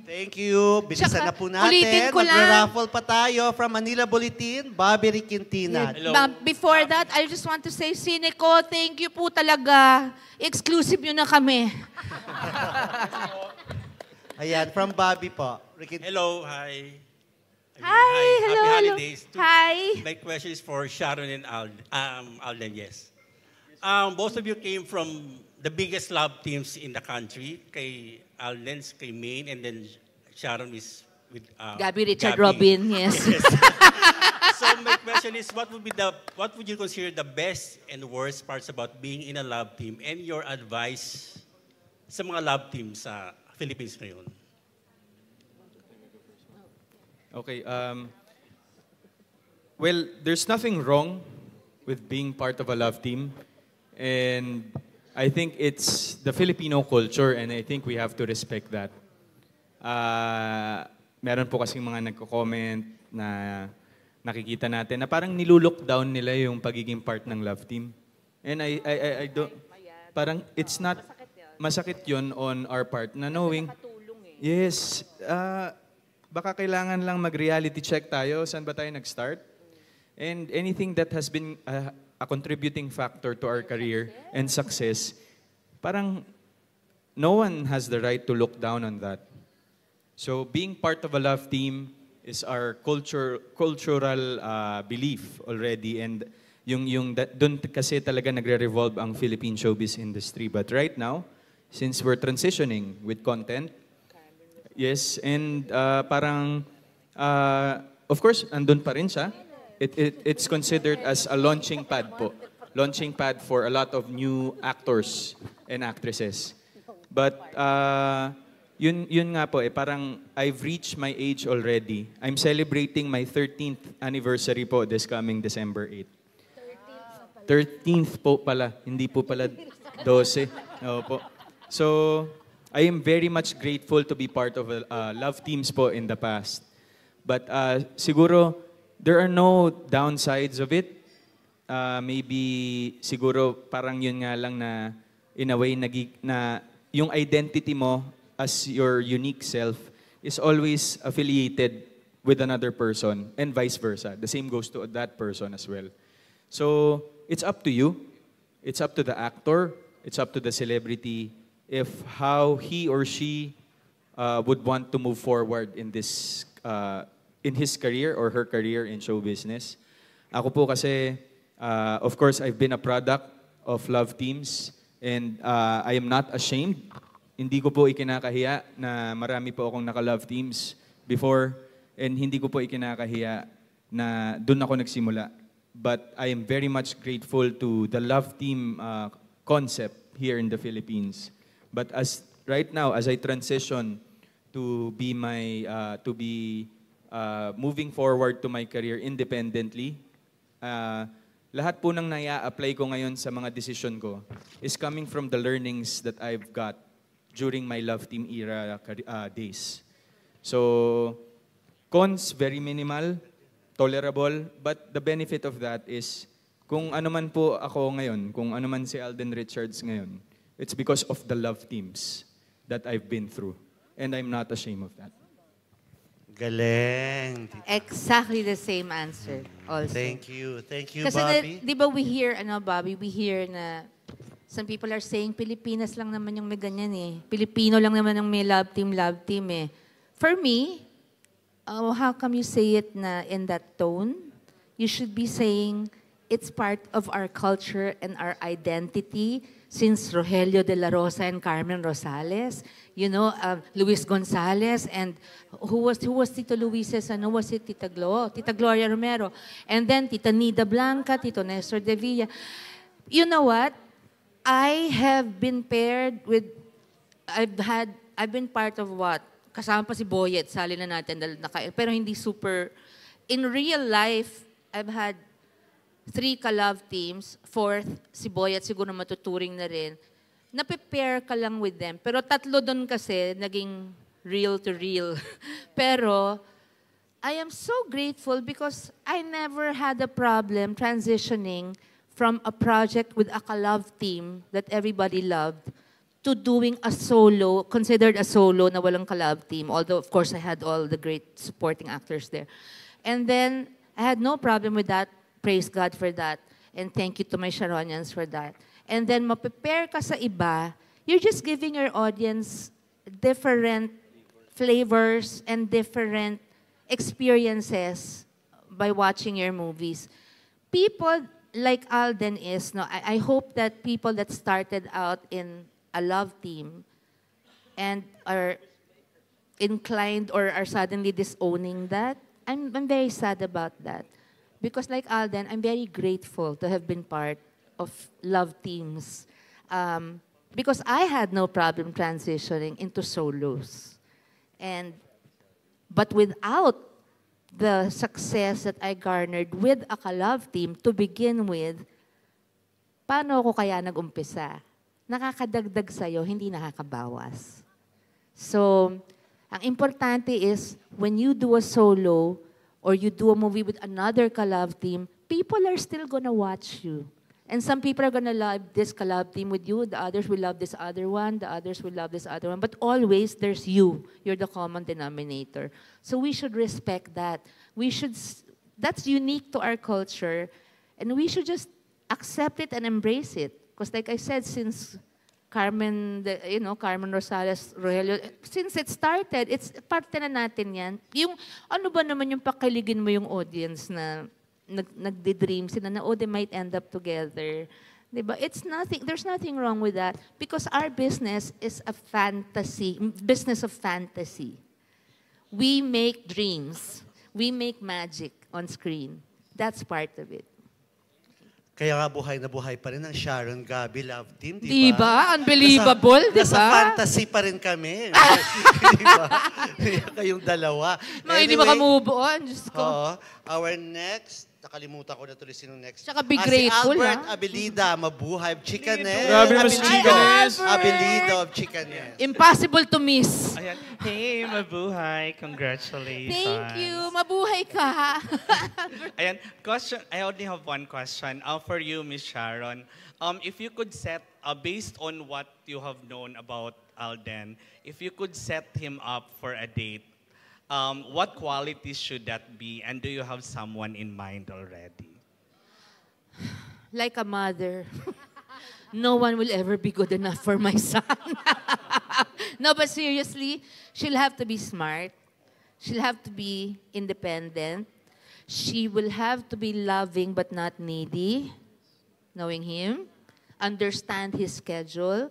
Thank you. Bilisan Tsaka, na po natin. ulitin ko lang. Magra-raffle pa tayo from Manila Bulletin, Bobby Riquintina. Hello. Before that, I just want to say, Cineco, thank you po talaga. Exclusive nyo na kami. Ayan, from Bobby po. Hello, hi. Hi, hello, Happy hello. holidays. Hi. My question is for Sharon and Alden, yes. Both of you came from the biggest love teams in the country. Kay Alden's, kay Maine, and then Sharon is with Gabby Richard Gabby. Robin, yes. So my question is, what would you consider the best and worst parts about being in a love team, and your advice sa mga love teams sa Philippines ngayon? Okay. Well, there's nothing wrong with being part of a love team. And I think it's the Filipino culture, and I think we have to respect that. Meron po kasing mga nagko-comment na nakikita natin na parang nilulook down nila yung pagiging part ng love team. And I don't, parang it's not, masakit yun on our part na knowing, yes, baka kailangan lang mag-reality check tayo, saan ba tayo nag-start? And anything that has been a contributing factor to our career and success, parang no one has the right to look down on that. So being part of a love team is our cultural belief already, and doon kasi talaga nagre-revolve ang Philippine showbiz industry. But right now, since we're transitioning with content, yes, and parang, of course, andun pa rin siya. It's considered as a launching pad po. Launching pad for a lot of new actors and actresses. But yun nga po, parang I've reached my age already. I'm celebrating my 13th anniversary po this coming December 8th. 13th po pala, hindi po pala 12. Opo. So, I am very much grateful to be part of love teams po in the past. But siguro, there are no downsides of it. Maybe siguro parang yun nga lang na in a way na yung identity mo as your unique self is always affiliated with another person and vice versa. The same goes to that person as well. So, it's up to you. It's up to the actor. It's up to the celebrity if how he or she would want to move forward in this in his career or her career in show business. Ako po kasi, of course, I've been a product of love teams, and I am not ashamed. Hindi ko po ikinakahiya na marami po akong naka-love teams before, and hindi ko po ikinakahiya na doon ako nagsimula. But I am very much grateful to the love team concept here in the Philippines. But as right now, as I transition to be moving forward to my career independently, lahat po ng naya-apply ko ngayon sa mga decision ko is coming from the learnings that I've got during my love team era days. So, cons, very minimal, tolerable, but the benefit of that is kung ano man po ako ngayon, kung ano man si Alden Richards ngayon, it's because of the love teams that I've been through. And I'm not ashamed of that. Galing. Exactly the same answer also. Thank you. Thank you, Kasi Bobby. di ba we hear, Bobby, we hear na some people are saying, Pilipinas lang naman yung may ganyan eh. Pilipino lang naman yung may love team eh. For me, how come you say it na in that tone? You should be saying, it's part of our culture and our identity since Rogelio de la Rosa and Carmen Rosales, Luis Gonzalez, and who was Tito Luis's, was it Tita Gloria Romero, and then Tita Nida Blanca, Tito Nestor de Villa. You know what? I have been paired with, I've been part of what? Kasama pa si Boyet, sali na natin, pero hindi super, in real life, I've had 3 ka-love teams, 4th, si Boyet siguro matuturing na rin. Nape-pair ka lang with them. Pero 3 doon kasi naging real to real. Pero I am so grateful because I never had a problem transitioning from a project with a ka-love team that everybody loved to doing a solo, considered a solo na walang ka-love team. Although, of course, I had all the great supporting actors there. And then, I had no problem with that. Praise God for that. And thank you to my Sharonians for that. And then, ma-prepare ka sa iba, you're just giving your audience different flavors and different experiences by watching your movies. People like Alden is, no, I hope that people that started out in a love team and are inclined or are suddenly disowning that, I'm very sad about that. Because like Alden, I'm very grateful to have been part of love teams. Because I had no problem transitioning into solos. But without the success that I garnered with a ka-love team to begin with, paano ako kaya nag-umpisa? Nakakadagdag sa'yo, hindi nakakabawas. So, ang importante is, when you do a solo or you do a movie with another ka-love team, people are still gonna watch you. And some people are gonna love this ka-love team with you, the others will love this other one, the others will love this other one. But always, there's you. You're the common denominator. So we should respect that. That's unique to our culture, and we should just accept it and embrace it. Because like I said, since Carmen Rosales Rogelio, since it started, it's parte na natin yan. Yung, ano ba naman yung pakiligin mo yung audience na nagde-dream sila na, oh, they might end up together. Diba? There's nothing wrong with that because our business is a business of fantasy. We make dreams. We make magic on screen. That's part of it. Kaya nga buhay na buhay pa rin ang Sharon Gabi Love Team, di ba? Diba? Unbelievable, di ba? Nasa fantasy pa rin kami. Di ba? Kayong dalawa. Mga hindi makamove on. Diyos ko. Our next, nakalimutan ko na tuloy sinong next. Tsaka be grateful, si Albert Abilida, mabuhay, Chikanes. Grabe naman si Chikanes. Abilida of Chikanes. Impossible to miss. Ayan. Hey, mabuhay. Congratulations. Thank you. Mabuhay ka. Ayan, question. I only have one question for you, Miss Sharon. If you could set, based on what you have known about Alden, if you could set him up for a date, what qualities should that be? And do you have someone in mind already? Like a mother. No one will ever be good enough for my son. No, but seriously, she'll have to be smart. She'll have to be independent. She will have to be loving but not needy, knowing him, understand his schedule,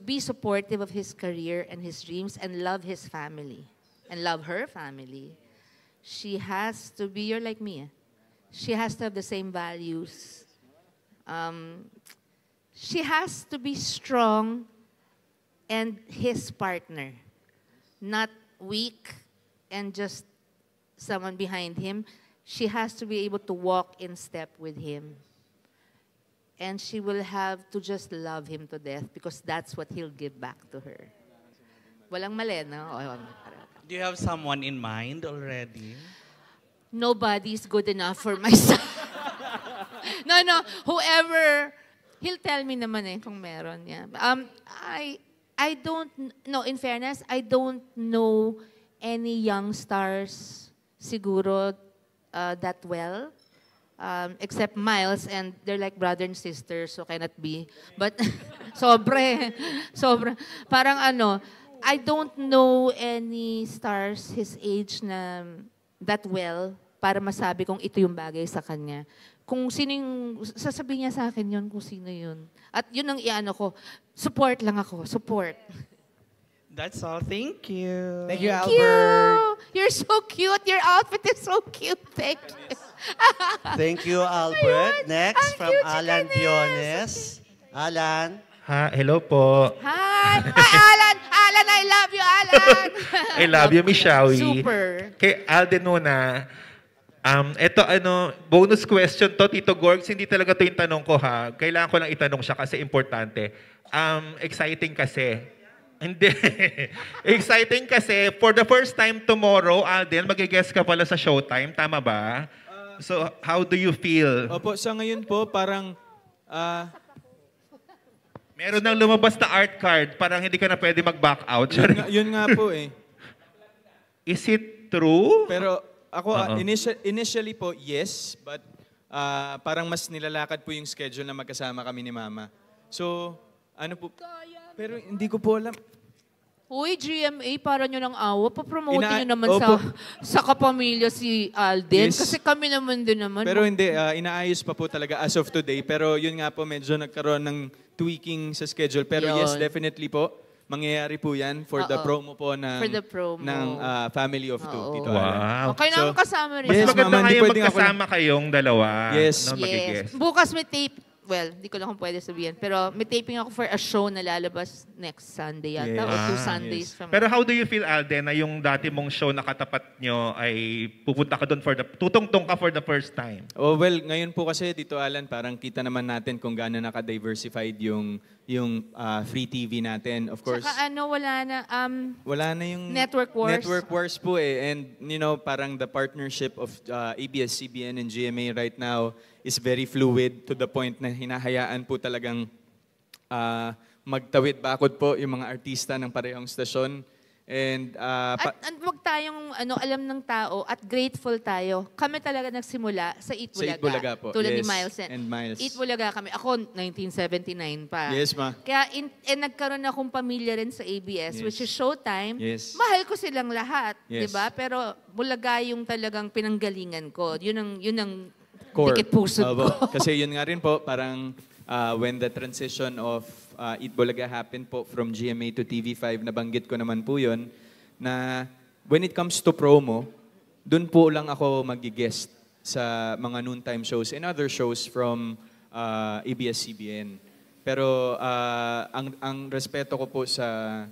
be supportive of his career and his dreams, and love his family, and love her family. She has to be, you're like me. She has to have the same values. She has to be strong and his partner, not weak and just someone behind him. She has to be able to walk in step with him. And she will have to just love him to death because that's what he'll give back to her. Walang mali, no? Do you have someone in mind already? Nobody's good enough for my son. No. Whoever, he'll tell me naman kung meron niya. I don't, no, in fairness, I don't know any young stars siguro that well. Except Miles, and they're like brother and sister, so cannot be. But, sobre. Parang I don't know any stars his age na that well para masabi kung ito yung bagay sa kanya. Kung sino yung, sasabihin niya sa akin yun kung sino yun. At yun ang iano ko, support lang ako, support. That's all. Thank you. Thank you, Thank Albert. you! You're so cute. Your outfit is so cute. Thank you. Thank you, Albert. Ayun, Next, ang from cute, Alan Chikanes. Piones. Alan. Hello po. Hi! Hi, Alan! Alan, I love you, Alan! I love you, Miss Shawi. Super. Kay Alden muna, ito bonus question to, Tito Gorgs, hindi talaga to yung tanong ko ha. Kailangan ko lang itanong siya kasi importante. Exciting kasi. Hindi. Exciting kasi, for the first time tomorrow, Alden, mag-guest ka pala sa Showtime, tama ba? So, how do you feel? Opo, sa ngayon po, parang Meron nang lumabas na art card, parang hindi ka na pwede mag-back out. Yun nga po eh. Is it true? Pero ako, Oo. initially po, yes. But parang mas nilalakad po yung schedule na magkasama kami ni Mama. So, ano po? Pero hindi ko po alam. Uy, GMA, para nyo ng awa. Papromote Ina- nyo naman Opo. sa kapamilya si Alden. Yes. Kasi kami naman din naman. Pero hindi, inaayos pa po talaga as of today. Pero yun nga po, medyo nagkaroon ng tweaking sa schedule. Pero Yun. yes, definitely po. Mangyayari po yan for the Oo. promo po ng, For the promo. ng Family of Two, Oo. Tito Alan. Wow. Okay na So, kasama rin. Mas Yes, maganda Mama, nga hindi yung pwedeng ako magkasama kayong dalawa. Yes. No, magigess. Bukas may tape. Well, di ko lang kung pwede sabihin. Pero may taping ako for a show na lalabas next Sunday yata. Yes. Or 2 Ah, Sundays yes. from Pero how do you feel, Alden, na yung dati mong show na katapat nyo ay pupunta ka doon tutungtong ka for the first time? Oh, well, ngayon po kasi dito Alan, parang kita naman natin kung gaano naka-diversified yung free TV natin. Of course, Saka wala na. wala na yung Network wars. Network wars po eh. And you know, parang the partnership of ABS-CBN and GMA right now is very fluid to the point na hinahayaan po talagang magtawid bakod po yung mga artista ng parehong stasyon. And At wag tayong alam ng tao at grateful tayo. Kami talaga nagsimula sa Eat Sa Bulaga. Eat Bulaga po. Tulad ni Yes. Miles. And Miles. Eat Bulaga kami. Ako, 1979 pa. Yes, ma. Kaya nagkaroon akong pamilya rin sa ABS, Yes. which is Showtime. Yes. Mahal ko silang lahat, Yes. 'di ba? Pero Bulaga yung talagang pinanggalingan ko. Yun ang Core. dikit pusod Opo. ko. Kasi yun nga rin po, parang when the transition of Eat Bulaga happened po from GMA to TV5, nabanggit ko naman po yun, na when it comes to promo, dun po lang ako mag-guest sa mga noontime shows and other shows from ABS-CBN. Pero ang respeto ko po sa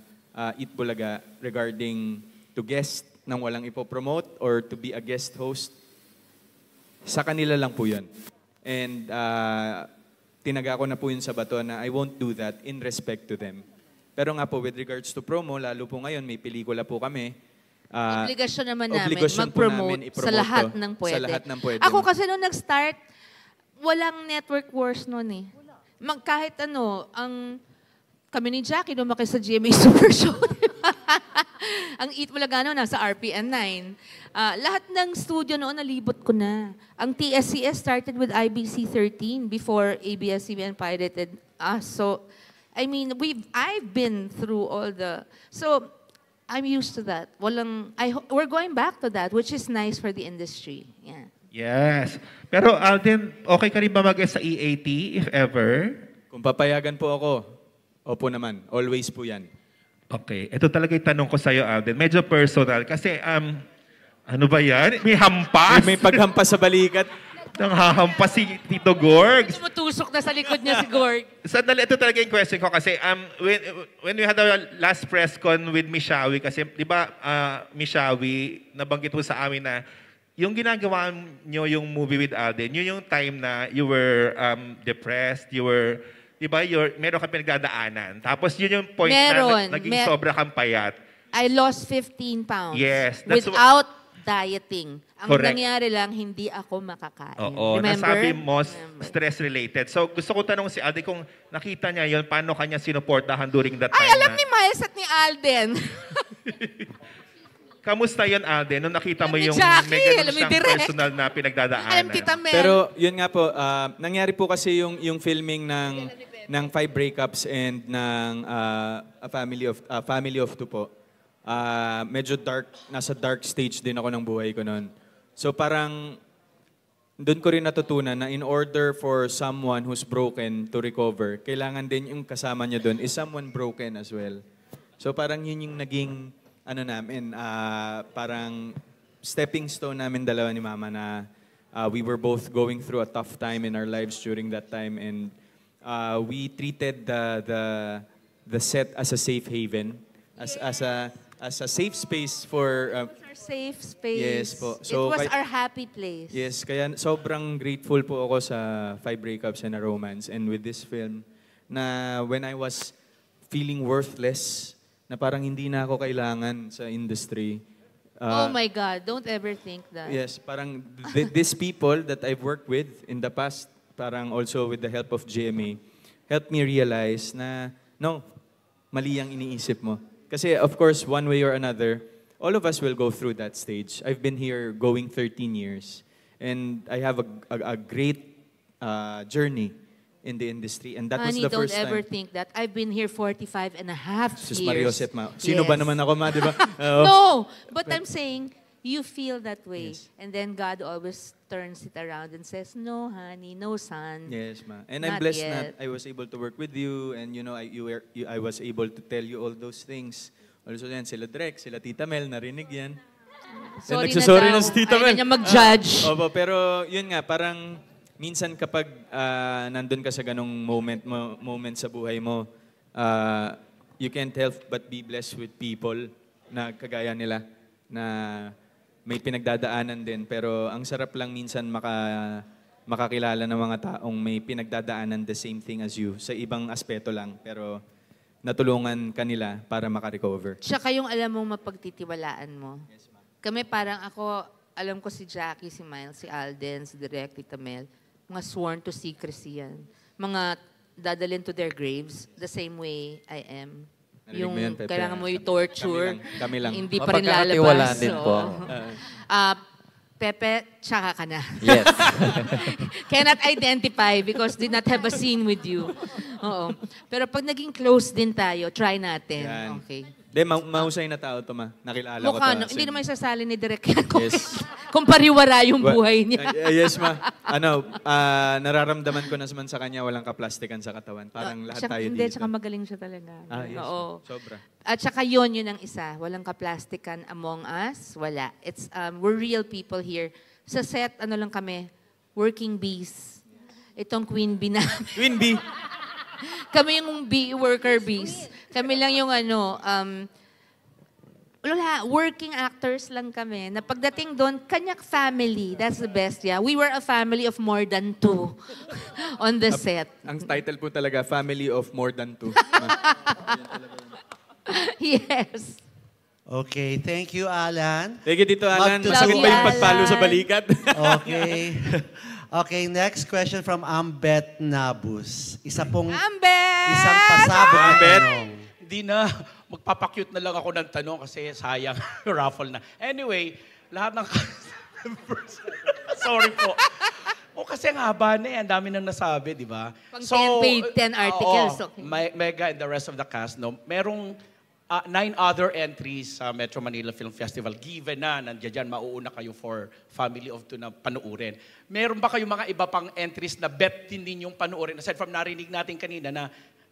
Eat Bulaga regarding to guest nang walang ipopromote or to be a guest host, sa kanila lang po yun. And tinaga ko na po yun sa bato na I won't do that in respect to them. Pero nga po, with regards to promo, lalo po ngayon, may pelikula po kami. Obligasyon naman namin obligasyon po mag-promote namin sa i-promote lahat to. ng pwede. Sa lahat ng pwede. Ako kasi nung nag-start, walang network wars noon eh. Kahit kami ni Jackie lumaki sa GMA Super Show. Ang Eat Bulaga nasa RPN 9. Lahat ng studio noon nalibot ko na. Ang TSCS started with IBC 13 before ABS-CBN pirated us. So, I mean, I've been through all so I'm used to that. We're going back to that, which is nice for the industry. Yeah. Yes. Pero Alden, okay ka rin ba mag-guest sa EAT, if ever? Kung papayagan po ako, opo naman. Always po yan. Okay. Ito talaga yung tanong ko sa'yo, Alden. Medyo personal. Kasi, ano ba yan? May hampas? May paghampas sa balikat. Nanghahampas si Tito Gorg. Tumutusok na sa likod niya si Gorg. Sandali, ito talaga yung question ko kasi when we had our last press con with Mishawi, kasi di ba Mishawi, nabanggit mo sa amin na yung ginagawa nyo yung movie with Alden, yun yung time na you were depressed, you were, di ba, meron ka pinagdadaanan. Tapos yun yung point na naging sobra kang payat. I lost 15 pounds. Yes, that's without dieting. Ang Correct. nangyari lang, hindi ako makakain. Oo, Remember? nasabi mo, Remember. stress-related. So, gusto ko tanong si Alden kung nakita niya yun, paano kanya sinuportahan during that time Ay, alam na? ni Miles at ni Alden. Kamusta yun, Alden, nung nakita mo Alam ni yung Jackie, may ganun alam ni siyang Direk. personal na pinagdadaanan? Alam Tita Mel. Pero yun nga po, nangyari po kasi yung filming ng 5 breakups and ng a family of two po. Medyo dark, nasa dark stage din ako ng buhay ko noon. So parang doon ko rin natutunan na in order for someone who's broken to recover, kailangan din yung kasama niya doon is someone broken as well. So parang yun yung naging namin, parang stepping stone namin dalawa ni Mama na we were both going through a tough time in our lives during that time, and we treated the set as a safe haven, as a safe space for It was our safe space. Yes po. It So, was our happy place. yes, kaya sobrang grateful po ako sa 5 breakups and a romance, and with this film na when I was feeling worthless, na parang hindi na ako kailangan sa industry. Oh my God, don't ever think that. Yes, parang these people that I've worked with in the past, parang also with the help of GMA, helped me realize na, no, mali ang iniisip mo. Kasi of course, one way or another, all of us will go through that stage. I've been here going 13 years. And I have a great journey in the industry. And that was Honey, the first don't ever time. think that. I've been here 45 and a half Sus years. Maria Josep, ma. Sino ba Yes. naman ako, ma, di ba? Oo. No, but I'm saying, you feel that way. Yes. And then God always turns it around and says, no, honey, no, son. Yes, ma. And I'm Not blessed yet. that I was able to work with you and you know, I was able to tell you all those things. Also yan, sila Drek, sila Tita Mel, narinig yan. Sorry Nagsasorry na na daw. si Tita Ayaw Mel. niya mag-judge. Opo, pero yun nga, parang minsan kapag nandun ka sa ganong moment sa buhay mo, you can't help but be blessed with people na kagaya nila na may pinagdadaanan din. Pero ang sarap lang minsan makakilala ng mga taong may pinagdadaanan the same thing as you sa ibang aspeto lang. Pero natulungan kanila para makarecover. Tsaka yung alam mong mapagtitiwalaan mo. Kami parang ako, alam ko si Jackie, si Miles, si Alden, si Direk, Tita Mel, mga sworn to secrecy yan. Mga dadalhin to their graves the same way I am. Narinig Yung mo yan, Pepe? kailangan mo yung torture, Kami lang. hindi pa rin Mapagkakatiwalaan lalabas. din po. Pepe, tsaka ka na. Yes. Cannot identify because did not have a scene with you. Oo. Pero pag naging close din tayo, try natin. Yan. Okay. De, mahusay na tao to, ma. Nakilala ko to. Mukha, no, as hindi in- naman sasali ni Direk yan kung, Yes. kung pariwara yung buhay niya. Yes, ma. Nararamdaman ko na naman sa kanya walang kaplastikan sa katawan. Parang lahat Tsaka- tayo hindi, dito. tsaka magaling siya talaga. Yes, Oo. ma. Sobra. At saka yun ang isa. Walang kaplastikan among us. Wala. It's, we're real people here. Sa set, ano lang kami, working bees. Itong queen bee namin. Queen Bee. Kami yung bee, worker bees. Kami lang yung wala, working actors lang kami. Na pagdating doon, kanyak family. That's the best, yeah. We were a family of more than 2 on the set. Ang title po talaga, Family of More Than Two. Yes. Okay, thank you, Alan. Thank you, Tito Alan. Magtutuwa. Masakit ba yung pagpalo sa Alan. balikat? Okay. Okay, next question from Ambet Nabus. Isang Ambet! pasabog na Ambet. tanong. Hindi na. Magpapakyut na lang ako ng tanong kasi sayang. Raffle na. Anyway, lahat ng Sorry po. O kasi ang haba na eh. Ang dami nang nasabi, di ba? Pang 10 page, 10 articles, oo. okay. Mega and the rest of the cast, no? Merong 9 other entries sa Metro Manila Film Festival. Given na, nandiyan dyan, mauuna kayo for Family of Two na panuurin. Meron ba kayong mga iba pang entries na bet din ninyong panuurin? Aside from narinig natin kanina na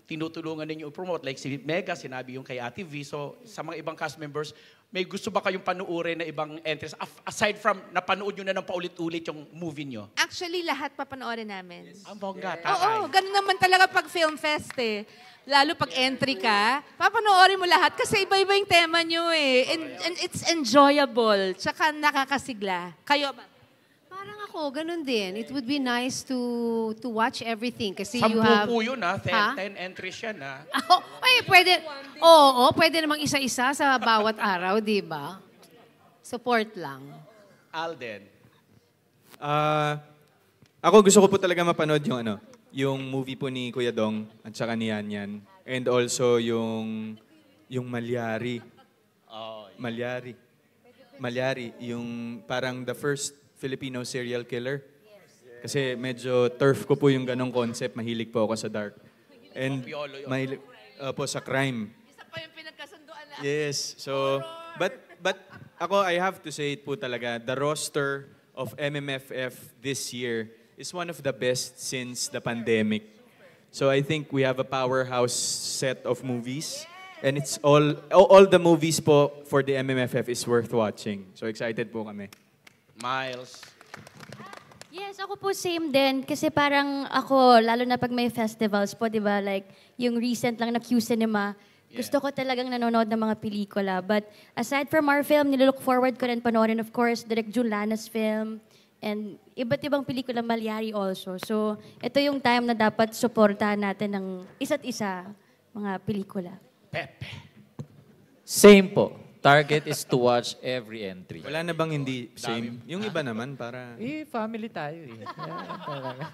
tinutulungan ninyo i-promote. Like si Mega, sinabi yung kay Ate V. So, sa mga ibang cast members, may gusto ba kayong panuurin na ibang entries? Aside from napanood nyo na ng paulit-ulit yung movie nyo? Actually, lahat papanoorin namin. Ang bongga, Oo, tatay. ganun naman talaga pag film fest eh. Lalo pag entry ka, papanoorin mo lahat kasi iba-iba yung tema nyo eh. And it's enjoyable. Tsaka nakakasigla. Kayo ba? Parang ako, ganun din. It would be nice to watch everything kasi you 10 have... po yun, ha? 10 Ha? entries yan, ha? Ay, pwede. Oo, pwede namang isa-isa sa bawat araw, di ba? Support lang. Alden. Ako gusto ko po talaga mapanood yung movie po ni Kuya Dong at saka ni Yan Yan. And also yung Malyari. Malyari, yung parang the first Filipino serial killer. Kasi medyo turf ko po yung ganong concept. Mahilig po ako sa dark. And mahilig po sa crime. Isa pa yung pinagkasunduan na. Yes. So, but ako, I have to say it po talaga, the roster of MMFF this year is one of the best since the pandemic. So I think we have a powerhouse set of movies. And it's all the movies po for the MMFF is worth watching. So excited po kami. Miles. Yes, ako po same din. Kasi parang ako, lalo na pag may festivals po, di ba? Like, yung recent lang na Q Cinema, gusto ko talagang nanonood ng mga pelikula. But aside from our film, nilook forward ko rin panoorin, of course, Direk Jun Lana's film. And iba't ibang pelikula, Malyari also. So, ito yung time na dapat suportahan natin ng isa't isa mga pelikula. Pepe. Same po. Target is to watch every entry. Wala na bang hindi same? Yung iba naman para... Family tayo eh. Kaya talaga.